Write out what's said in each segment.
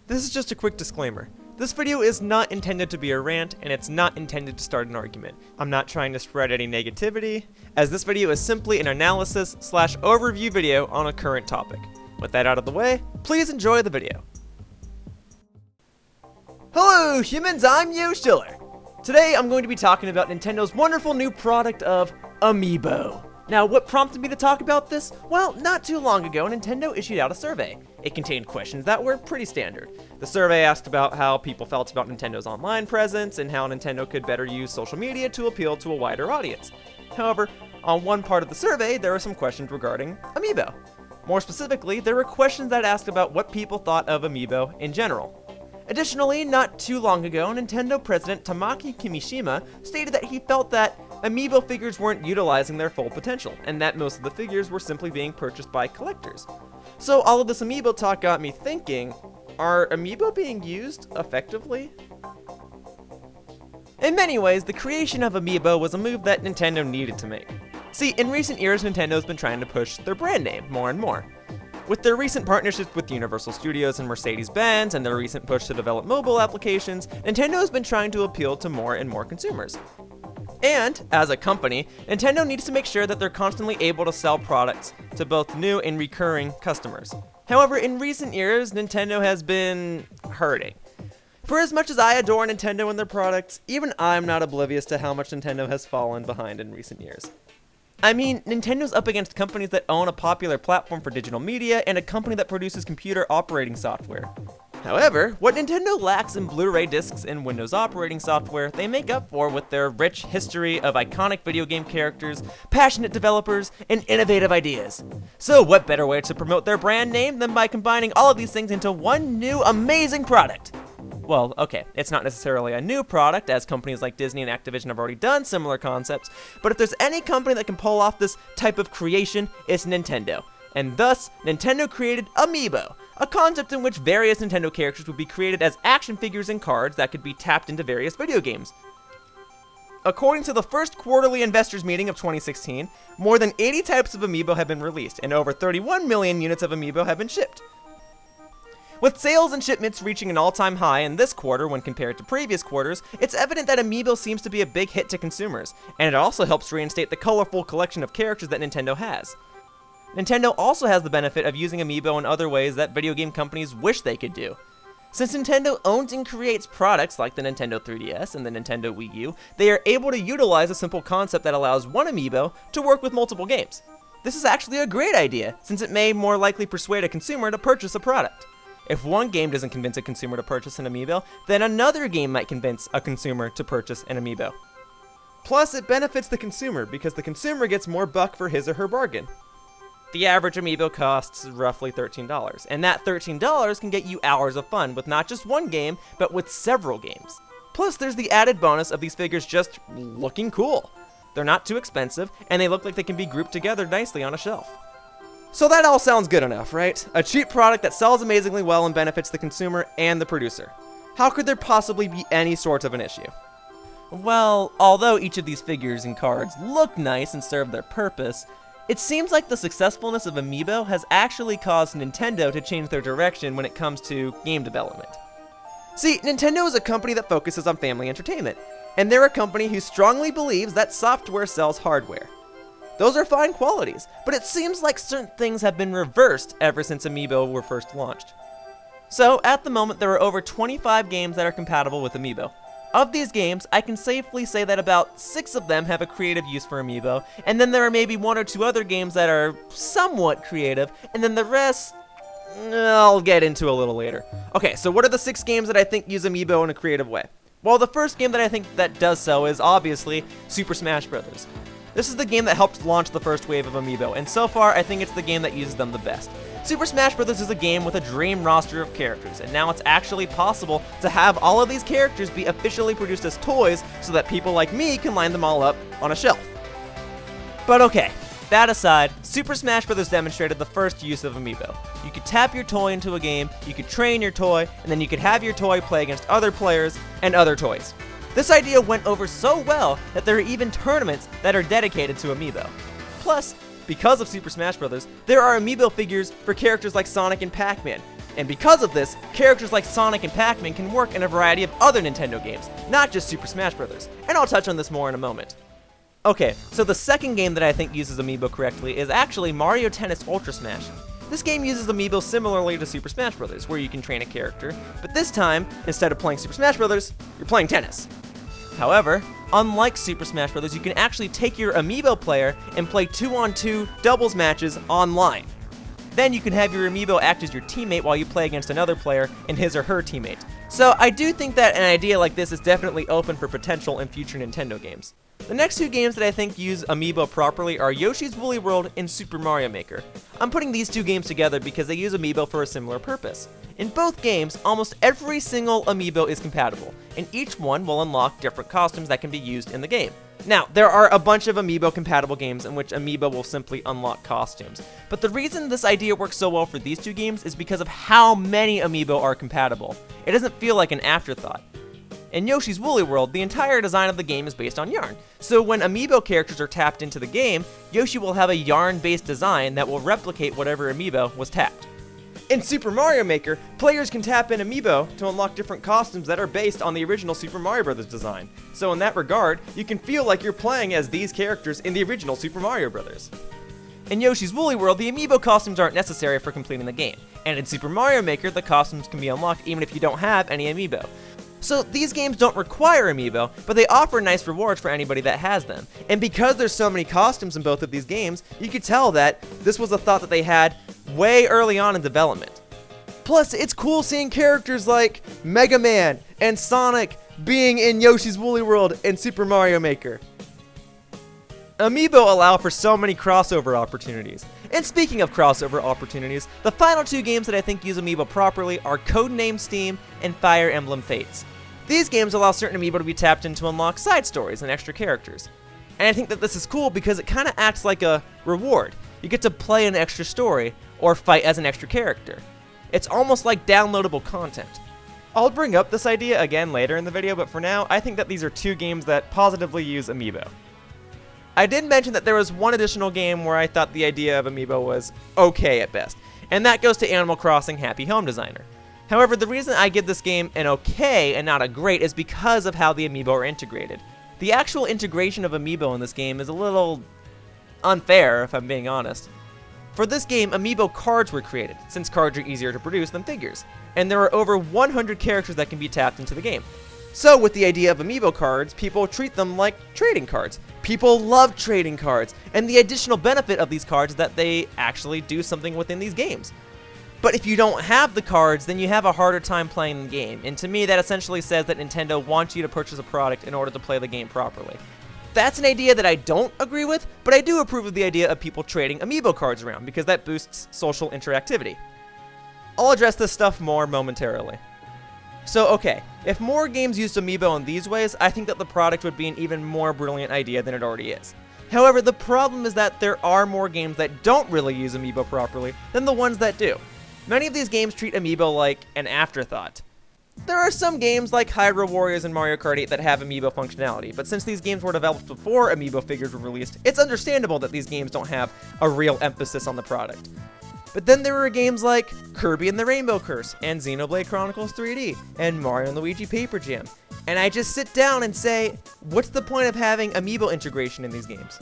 This is just a quick disclaimer. This video is not intended to be a rant, and it's not intended to start an argument. I'm not trying to spread any negativity, as this video is simply an analysis/overview video on a current topic. With that out of the way, please enjoy the video. Hello humans, I'm Yoshiller. Today I'm going to be talking about Nintendo's wonderful new product of Amiibo. Now, what prompted me to talk about this? Well, not too long ago, Nintendo issued out a survey. It contained questions that were pretty standard. The survey asked about how people felt about Nintendo's online presence and how Nintendo could better use social media to appeal to a wider audience. However, on one part of the survey, there were some questions regarding Amiibo. More specifically, there were questions that asked about what people thought of Amiibo in general. Additionally, not too long ago, Nintendo president Tamaki Kimishima stated that he felt that Amiibo figures weren't utilizing their full potential, and that most of the figures were simply being purchased by collectors. So all of this Amiibo talk got me thinking, are Amiibo being used effectively? In many ways, the creation of Amiibo was a move that Nintendo needed to make. See, in recent years, Nintendo's been trying to push their brand name more and more. With their recent partnerships with Universal Studios and Mercedes-Benz and their recent push to develop mobile applications, Nintendo has been trying to appeal to more and more consumers. And, as a company, Nintendo needs to make sure that they're constantly able to sell products to both new and recurring customers. However, in recent years, Nintendo has been hurting. For as much as I adore Nintendo and their products, even I'm not oblivious to how much Nintendo has fallen behind in recent years. I mean, Nintendo's up against companies that own a popular platform for digital media and a company that produces computer operating software. However, what Nintendo lacks in Blu-ray discs and Windows operating software, they make up for with their rich history of iconic video game characters, passionate developers, and innovative ideas. So what better way to promote their brand name than by combining all of these things into one new amazing product? Well, okay, it's not necessarily a new product, as companies like Disney and Activision have already done similar concepts, but if there's any company that can pull off this type of creation, it's Nintendo. And thus, Nintendo created Amiibo, a concept in which various Nintendo characters would be created as action figures and cards that could be tapped into various video games. According to the first quarterly investors meeting of 2016, more than 80 types of Amiibo have been released, and over 31 million units of Amiibo have been shipped. With sales and shipments reaching an all-time high in this quarter when compared to previous quarters, it's evident that Amiibo seems to be a big hit to consumers, and it also helps reinstate the colorful collection of characters that Nintendo has. Nintendo also has the benefit of using Amiibo in other ways that video game companies wish they could do. Since Nintendo owns and creates products like the Nintendo 3DS and the Nintendo Wii U, they are able to utilize a simple concept that allows one Amiibo to work with multiple games. This is actually a great idea, since it may more likely persuade a consumer to purchase a product. If one game doesn't convince a consumer to purchase an Amiibo, then another game might convince a consumer to purchase an Amiibo. Plus, it benefits the consumer because the consumer gets more buck for his or her bargain. The average Amiibo costs roughly $13, and that $13 can get you hours of fun with not just one game, but with several games. Plus, there's the added bonus of these figures just looking cool. They're not too expensive, and they look like they can be grouped together nicely on a shelf. So that all sounds good enough, right? A cheap product that sells amazingly well and benefits the consumer and the producer. How could there possibly be any sort of an issue? Well, although each of these figures and cards look nice and serve their purpose, it seems like the successfulness of Amiibo has actually caused Nintendo to change their direction when it comes to game development. See, Nintendo is a company that focuses on family entertainment, and they're a company who strongly believes that software sells hardware. Those are fine qualities, but it seems like certain things have been reversed ever since Amiibo were first launched. So, at the moment, there are over 25 games that are compatible with Amiibo. Of these games, I can safely say that about 6 of them have a creative use for Amiibo, and then there are maybe 1 or 2 other games that are somewhat creative, and then the rest, I'll get into a little later. Okay, so what are the 6 games that I think use Amiibo in a creative way? Well, the first game that I think that does so is obviously Super Smash Bros. This is the game that helped launch the first wave of Amiibo, and so far, I think it's the game that uses them the best. Super Smash Bros. Is a game with a dream roster of characters, and now it's actually possible to have all of these characters be officially produced as toys so that people like me can line them all up on a shelf. But okay, that aside, Super Smash Bros. Demonstrated the first use of Amiibo. You could tap your toy into a game, you could train your toy, and then you could have your toy play against other players and other toys. This idea went over so well that there are even tournaments that are dedicated to Amiibo. Plus, because of Super Smash Bros., there are Amiibo figures for characters like Sonic and Pac-Man, And because of this, characters like Sonic and Pac-Man can work in a variety of other Nintendo games, not just Super Smash Bros. And I'll touch on this more in a moment. Okay, so the second game that I think uses Amiibo correctly is actually Mario Tennis Ultra Smash. This game uses Amiibo similarly to Super Smash Bros., where you can train a character, but this time, instead of playing Super Smash Bros., you're playing tennis. However, unlike Super Smash Bros., you can actually take your Amiibo player and play 2-on-2 doubles matches online. Then you can have your Amiibo act as your teammate while you play against another player and his or her teammate. So I do think that an idea like this is definitely open for potential in future Nintendo games. The next two games that I think use Amiibo properly are Yoshi's Woolly World and Super Mario Maker. I'm putting these two games together because they use Amiibo for a similar purpose. In both games, almost every single Amiibo is compatible, and each one will unlock different costumes that can be used in the game. Now, there are a bunch of Amiibo-compatible games in which Amiibo will simply unlock costumes, but the reason this idea works so well for these two games is because of how many Amiibo are compatible. It doesn't feel like an afterthought. In Yoshi's Woolly World, the entire design of the game is based on yarn, so when Amiibo characters are tapped into the game, Yoshi will have a yarn-based design that will replicate whatever Amiibo was tapped. In Super Mario Maker, players can tap in Amiibo to unlock different costumes that are based on the original Super Mario Bros. Design. So in that regard, you can feel like you're playing as these characters in the original Super Mario Bros. In Yoshi's Woolly World, the Amiibo costumes aren't necessary for completing the game, and in Super Mario Maker, the costumes can be unlocked even if you don't have any Amiibo. So these games don't require Amiibo, but they offer nice rewards for anybody that has them. And because there's so many costumes in both of these games, you could tell that this was a thought that they had way early on in development. Plus, it's cool seeing characters like Mega Man and Sonic being in Yoshi's Woolly World and Super Mario Maker. Amiibo allow for so many crossover opportunities. And speaking of crossover opportunities, the final two games that I think use Amiibo properly are Codename Steam and Fire Emblem Fates. These games allow certain Amiibo to be tapped in to unlock side stories and extra characters. And I think that this is cool because it kind of acts like a reward. You get to play an extra story or fight as an extra character. It's almost like downloadable content. I'll bring up this idea again later in the video, but for now, I think that these are two games that positively use Amiibo. I did mention that there was one additional game where I thought the idea of Amiibo was okay at best, and that goes to Animal Crossing Happy Home Designer. However, the reason I give this game an okay and not a great is because of how the Amiibo are integrated. The actual integration of Amiibo in this game is a little unfair, if I'm being honest. For this game, Amiibo cards were created, since cards are easier to produce than figures, and there are over 100 characters that can be tapped into the game. So with the idea of Amiibo cards, people treat them like trading cards. People love trading cards, and the additional benefit of these cards is that they actually do something within these games. But if you don't have the cards, then you have a harder time playing the game, and to me that essentially says that Nintendo wants you to purchase a product in order to play the game properly. That's an idea that I don't agree with, but I do approve of the idea of people trading Amiibo cards around, because that boosts social interactivity. I'll address this stuff more momentarily. So okay, if more games used Amiibo in these ways, I think that the product would be an even more brilliant idea than it already is. However, the problem is that there are more games that don't really use Amiibo properly than the ones that do. Many of these games treat Amiibo like an afterthought. There are some games like Hyrule Warriors and Mario Kart 8 that have Amiibo functionality, but since these games were developed before Amiibo figures were released, it's understandable that these games don't have a real emphasis on the product. But then there are games like Kirby and the Rainbow Curse, and Xenoblade Chronicles 3D, and Mario & Luigi Paper Jam. And I just sit down and say, what's the point of having Amiibo integration in these games?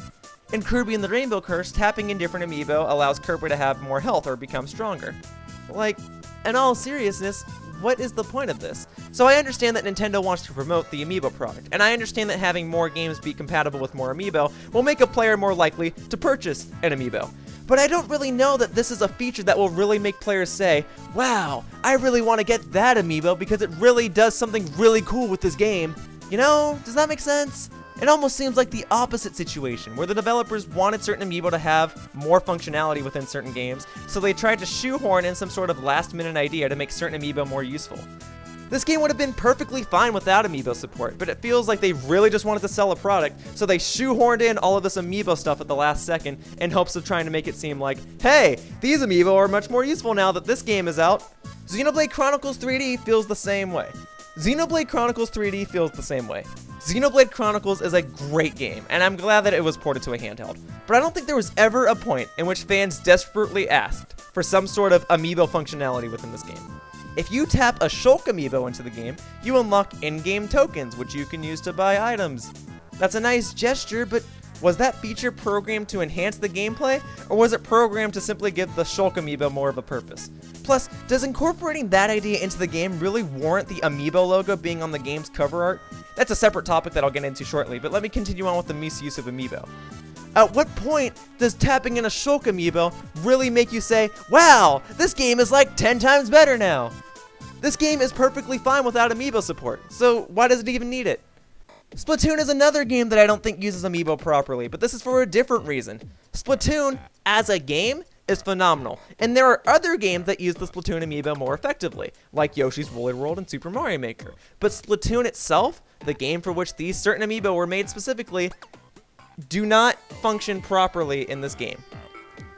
In Kirby and the Rainbow Curse, tapping in different Amiibo allows Kirby to have more health or become stronger. Like, in all seriousness, what is the point of this? So I understand that Nintendo wants to promote the Amiibo product, and I understand that having more games be compatible with more Amiibo will make a player more likely to purchase an Amiibo. But I don't really know that this is a feature that will really make players say, wow, I really want to get that Amiibo because it really does something really cool with this game. You know, does that make sense? It almost seems like the opposite situation, where the developers wanted certain Amiibo to have more functionality within certain games, so they tried to shoehorn in some sort of last-minute idea to make certain Amiibo more useful. This game would have been perfectly fine without Amiibo support, but it feels like they really just wanted to sell a product, so they shoehorned in all of this Amiibo stuff at the last second in hopes of trying to make it seem like, hey, these Amiibo are much more useful now that this game is out. Xenoblade Chronicles 3D feels the same way. Xenoblade Chronicles 3D feels the same way. Xenoblade Chronicles is a great game, and I'm glad that it was ported to a handheld. But I don't think there was ever a point in which fans desperately asked, for some sort of amiibo functionality within this game. If you tap a Shulk amiibo into the game, you unlock in-game tokens, which you can use to buy items. That's a nice gesture, but was that feature programmed to enhance the gameplay, or was it programmed to simply give the Shulk amiibo more of a purpose? Plus, does incorporating that idea into the game really warrant the amiibo logo being on the game's cover art? That's a separate topic that I'll get into shortly, but let me continue on with the misuse of amiibo. At what point does tapping in a Shulk amiibo really make you say, wow, this game is like 10 times better now? This game is perfectly fine without amiibo support, so why does it even need it? Splatoon is another game that I don't think uses amiibo properly, but this is for a different reason. Splatoon, as a game, is phenomenal, and there are other games that use the Splatoon amiibo more effectively, like Yoshi's Woolly World and Super Mario Maker. But Splatoon itself, the game for which these certain amiibo were made specifically, do not function properly in this game.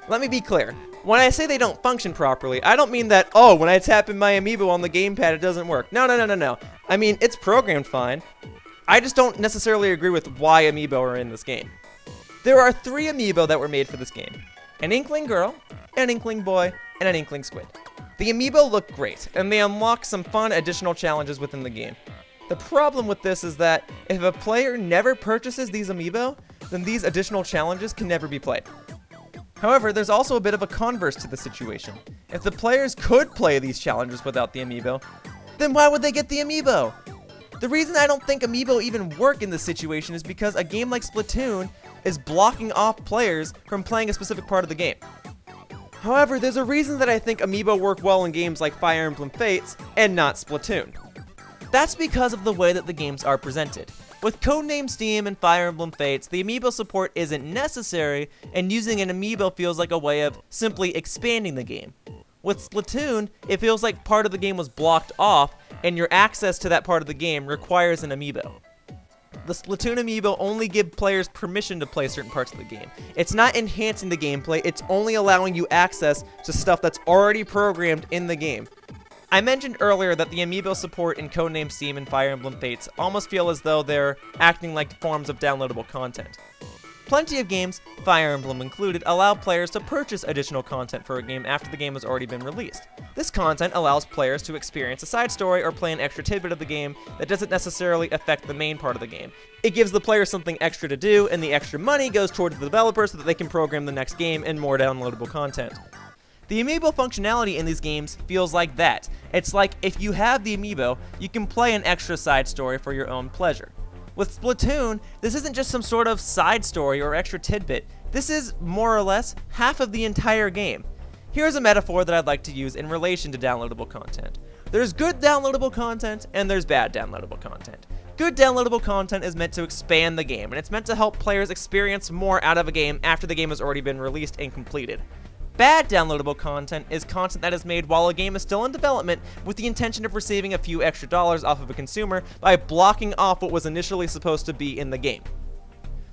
Let me be clear. When I say they don't function properly, I don't mean that, oh, when I tap in my amiibo on the gamepad, it doesn't work. No. I mean, it's programmed fine. I just don't necessarily agree with why amiibo are in this game. There are 3 amiibo that were made for this game. An Inkling Girl, an Inkling Boy, and an Inkling Squid. The amiibo look great, and they unlock some fun additional challenges within the game. The problem with this is that if a player never purchases these amiibo, then these additional challenges can never be played. However, there's also a bit of a converse to the situation. If the players could play these challenges without the amiibo, then why would they get the amiibo? The reason I don't think amiibo even work in this situation is because a game like Splatoon is blocking off players from playing a specific part of the game. However, there's a reason that I think amiibo work well in games like Fire Emblem Fates and not Splatoon. That's because of the way that the games are presented. With Codename Steam and Fire Emblem Fates, the amiibo support isn't necessary, and using an amiibo feels like a way of simply expanding the game. With Splatoon, it feels like part of the game was blocked off, and your access to that part of the game requires an amiibo. The Splatoon amiibo only give players permission to play certain parts of the game. It's not enhancing the gameplay, it's only allowing you access to stuff that's already programmed in the game. I mentioned earlier that the amiibo support in Codename Steam and Fire Emblem Fates almost feel as though they're acting like forms of downloadable content. Plenty of games, Fire Emblem included, allow players to purchase additional content for a game after the game has already been released. This content allows players to experience a side story or play an extra tidbit of the game that doesn't necessarily affect the main part of the game. It gives the player something extra to do, and the extra money goes towards the developer so that they can program the next game and more downloadable content. The amiibo functionality in these games feels like that. It's like if you have the amiibo, you can play an extra side story for your own pleasure. With Splatoon, this isn't just some sort of side story or extra tidbit. This is, more or less, half of the entire game. Here's a metaphor that I'd like to use in relation to downloadable content. There's good downloadable content, and there's bad downloadable content. Good downloadable content is meant to expand the game, and it's meant to help players experience more out of a game after the game has already been released and completed. Bad downloadable content is content that is made while a game is still in development with the intention of receiving a few extra dollars off of a consumer by blocking off what was initially supposed to be in the game.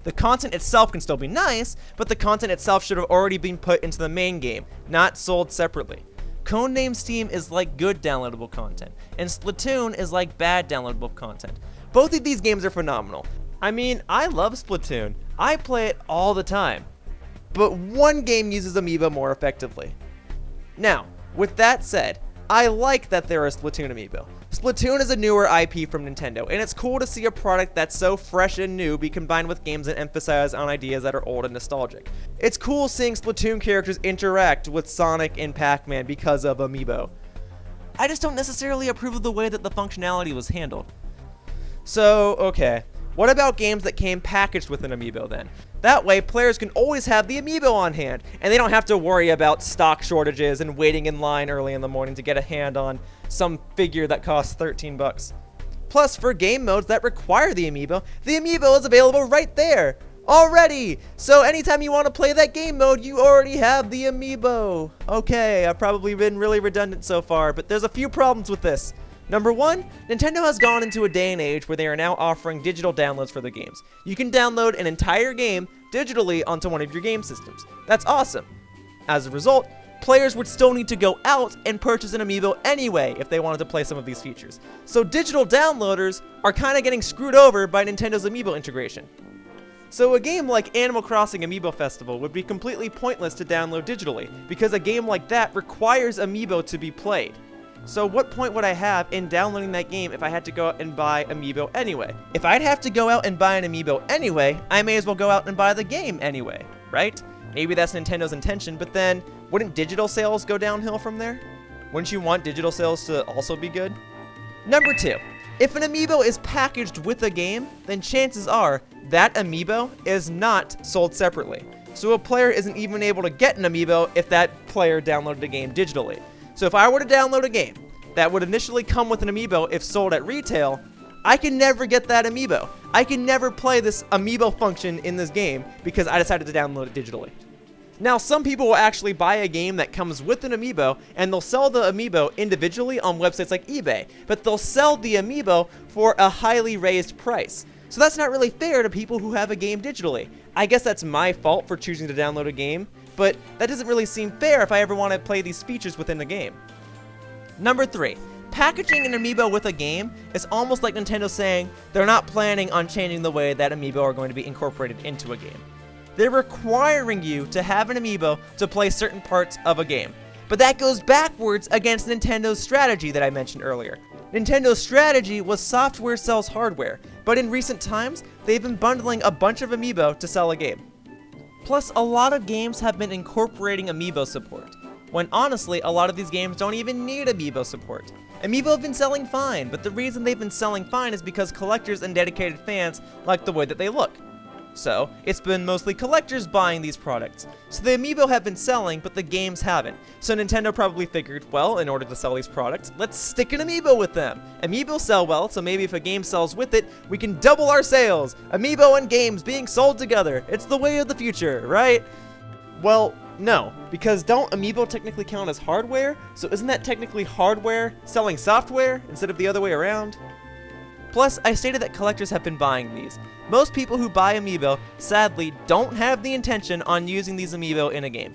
The content itself can still be nice, but the content itself should have already been put into the main game, not sold separately. Codename Steam is like good downloadable content, and Splatoon is like bad downloadable content. Both of these games are phenomenal. I mean, I love Splatoon. I play it all the time. But one game uses amiibo more effectively. Now, with that said, I like that there are Splatoon amiibo. Splatoon is a newer IP from Nintendo, and it's cool to see a product that's so fresh and new be combined with games that emphasize on ideas that are old and nostalgic. It's cool seeing Splatoon characters interact with Sonic and Pac-Man because of amiibo. I just don't necessarily approve of the way that the functionality was handled. So, okay. What about games that came packaged with an amiibo then? That way, players can always have the amiibo on hand, and they don't have to worry about stock shortages and waiting in line early in the morning to get a hand on some figure that costs $13. Plus, for game modes that require the amiibo is available right there, already! So anytime you want to play that game mode, you already have the amiibo. Okay, I've probably been really redundant so far, but there's a few problems with this. Number one, Nintendo has gone into a day and age where they are now offering digital downloads for their games. You can download an entire game digitally onto one of your game systems. That's awesome. As a result, players would still need to go out and purchase an amiibo anyway if they wanted to play some of these features. So digital downloaders are kind of getting screwed over by Nintendo's amiibo integration. So a game like Animal Crossing Amiibo Festival would be completely pointless to download digitally, because a game like that requires Amiibo to be played. So what point would I have in downloading that game if I had to go out and buy Amiibo anyway? If I'd have to go out and buy an Amiibo anyway, I may as well go out and buy the game anyway, right? Maybe that's Nintendo's intention, but then wouldn't digital sales go downhill from there? Wouldn't you want digital sales to also be good? Number 2, if an Amiibo is packaged with a game, then chances are that Amiibo is not sold separately. So a player isn't even able to get an Amiibo if that player downloaded a game digitally. So if I were to download a game that would initially come with an Amiibo if sold at retail, I can never get that Amiibo. I can never play this Amiibo function in this game because I decided to download it digitally. Now, some people will actually buy a game that comes with an Amiibo, and they'll sell the Amiibo individually on websites like eBay, but they'll sell the Amiibo for a highly raised price. So that's not really fair to people who have a game digitally. I guess that's my fault for choosing to download a game, but that doesn't really seem fair if I ever want to play these features within the game. Number 3, packaging an Amiibo with a game is almost like Nintendo saying they're not planning on changing the way that Amiibo are going to be incorporated into a game. They're requiring you to have an Amiibo to play certain parts of a game. But that goes backwards against Nintendo's strategy that I mentioned earlier. Nintendo's strategy was software sells hardware, but in recent times, they've been bundling a bunch of Amiibo to sell a game. Plus, a lot of games have been incorporating Amiibo support, when honestly, a lot of these games don't even need Amiibo support. Amiibo have been selling fine, but the reason they've been selling fine is because collectors and dedicated fans like the way that they look. So, it's been mostly collectors buying these products. So the Amiibo have been selling, but the games haven't. So Nintendo probably figured, well, in order to sell these products, let's stick an Amiibo with them. Amiibo sell well, so maybe if a game sells with it, we can double our sales. Amiibo and games being sold together. It's the way of the future, right? Well, no, because don't Amiibo technically count as hardware? So isn't that technically hardware selling software instead of the other way around? Plus, I stated that collectors have been buying these. Most people who buy Amiibo, sadly, don't have the intention on using these Amiibo in a game.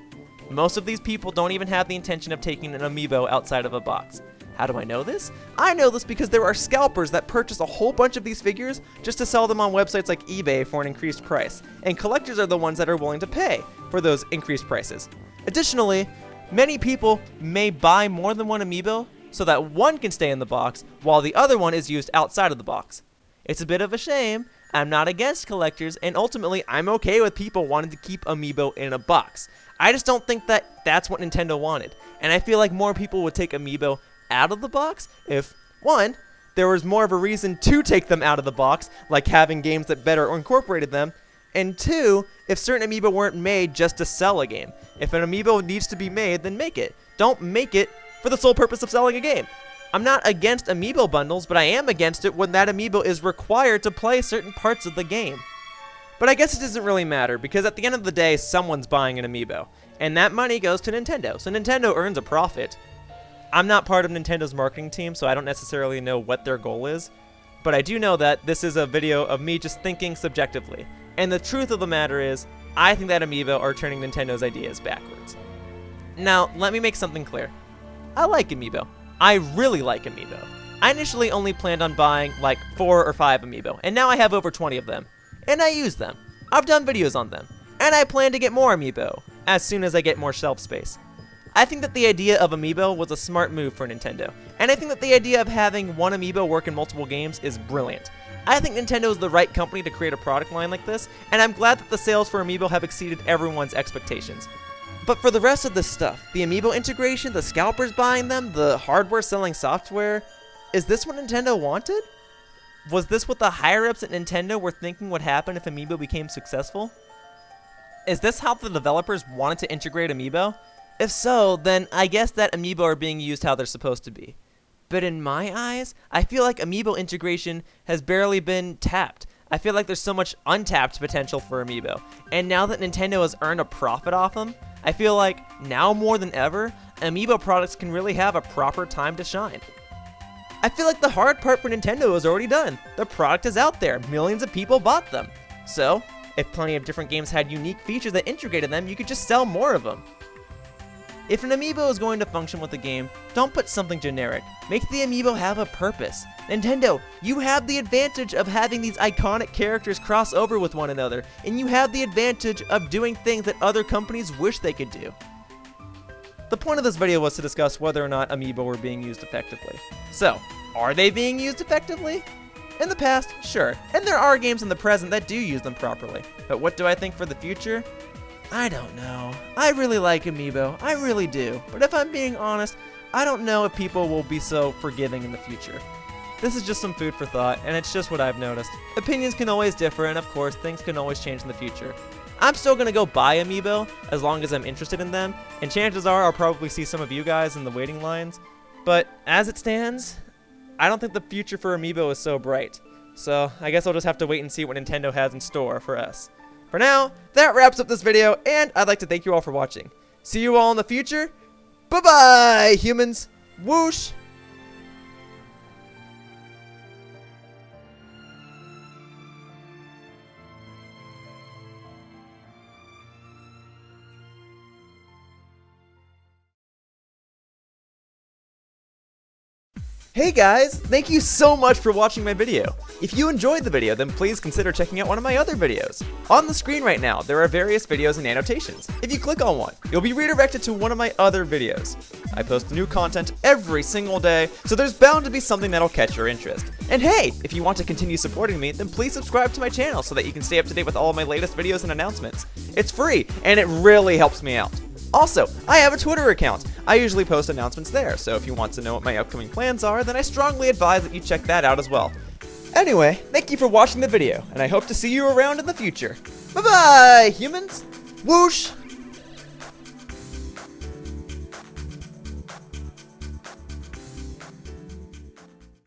Most of these people don't even have the intention of taking an Amiibo outside of a box. How do I know this? I know this because there are scalpers that purchase a whole bunch of these figures just to sell them on websites like eBay for an increased price, and collectors are the ones that are willing to pay for those increased prices. Additionally, many people may buy more than one Amiibo so that one can stay in the box while the other one is used outside of the box. It's a bit of a shame. I'm not against collectors, and ultimately I'm okay with people wanting to keep Amiibo in a box. I just don't think that that's what Nintendo wanted, and I feel like more people would take Amiibo out of the box if, 1, there was more of a reason to take them out of the box, like having games that better incorporated them, and 2, if certain Amiibo weren't made just to sell a game. If an Amiibo needs to be made, then make it. Don't make it for the sole purpose of selling a game. I'm not against Amiibo bundles, but I am against it when that Amiibo is required to play certain parts of the game. But I guess it doesn't really matter, because at the end of the day, someone's buying an Amiibo, and that money goes to Nintendo, so Nintendo earns a profit. I'm not part of Nintendo's marketing team, so I don't necessarily know what their goal is, but I do know that this is a video of me just thinking subjectively, and the truth of the matter is, I think that Amiibo are turning Nintendo's ideas backwards. Now, let me make something clear. I like Amiibo. I really like Amiibo. I initially only planned on buying like 4 or 5 Amiibo, and now I have over 20 of them. And I use them. I've done videos on them. And I plan to get more Amiibo, as soon as I get more shelf space. I think that the idea of Amiibo was a smart move for Nintendo, and I think that the idea of having one Amiibo work in multiple games is brilliant. I think Nintendo is the right company to create a product line like this, and I'm glad that the sales for Amiibo have exceeded everyone's expectations. But for the rest of this stuff, the Amiibo integration, the scalpers buying them, the hardware selling software, is this what Nintendo wanted? Was this what the higher-ups at Nintendo were thinking would happen if Amiibo became successful? Is this how the developers wanted to integrate Amiibo? If so, then I guess that Amiibo are being used how they're supposed to be. But in my eyes, I feel like Amiibo integration has barely been tapped. I feel like there's so much untapped potential for Amiibo, and now that Nintendo has earned a profit off them, I feel like, now more than ever, Amiibo products can really have a proper time to shine. I feel like the hard part for Nintendo is already done. The product is out there, millions of people bought them. So, if plenty of different games had unique features that integrated them, you could just sell more of them. If an amiibo is going to function with the game, don't put something generic. Make the amiibo have a purpose. Nintendo, you have the advantage of having these iconic characters cross over with one another, and you have the advantage of doing things that other companies wish they could do. The point of this video was to discuss whether or not amiibo were being used effectively. So, are they being used effectively? In the past, sure, and there are games in the present that do use them properly. But what do I think for the future? I don't know. I really like amiibo, I really do. But if I'm being honest, I don't know if people will be so forgiving in the future. This is just some food for thought, and it's just what I've noticed. Opinions can always differ, and of course, things can always change in the future. I'm still gonna go buy amiibo, as long as I'm interested in them, and chances are I'll probably see some of you guys in the waiting lines. But as it stands, I don't think the future for amiibo is so bright. So I guess I'll just have to wait and see what Nintendo has in store for us. For now, that wraps up this video, and I'd like to thank you all for watching. See you all in the future. Bye-bye, humans. Whoosh. Hey guys, thank you so much for watching my video. If you enjoyed the video, then please consider checking out one of my other videos. On the screen right now, there are various videos and annotations. If you click on one, you'll be redirected to one of my other videos. I post new content every single day, so there's bound to be something that'll catch your interest. And hey, if you want to continue supporting me, then please subscribe to my channel so that you can stay up to date with all of my latest videos and announcements. It's free, and it really helps me out. Also, I have a Twitter account. I usually post announcements there, so if you want to know what my upcoming plans are, then I strongly advise that you check that out as well. Anyway, thank you for watching the video, and I hope to see you around in the future. Bye-bye, humans! Whoosh!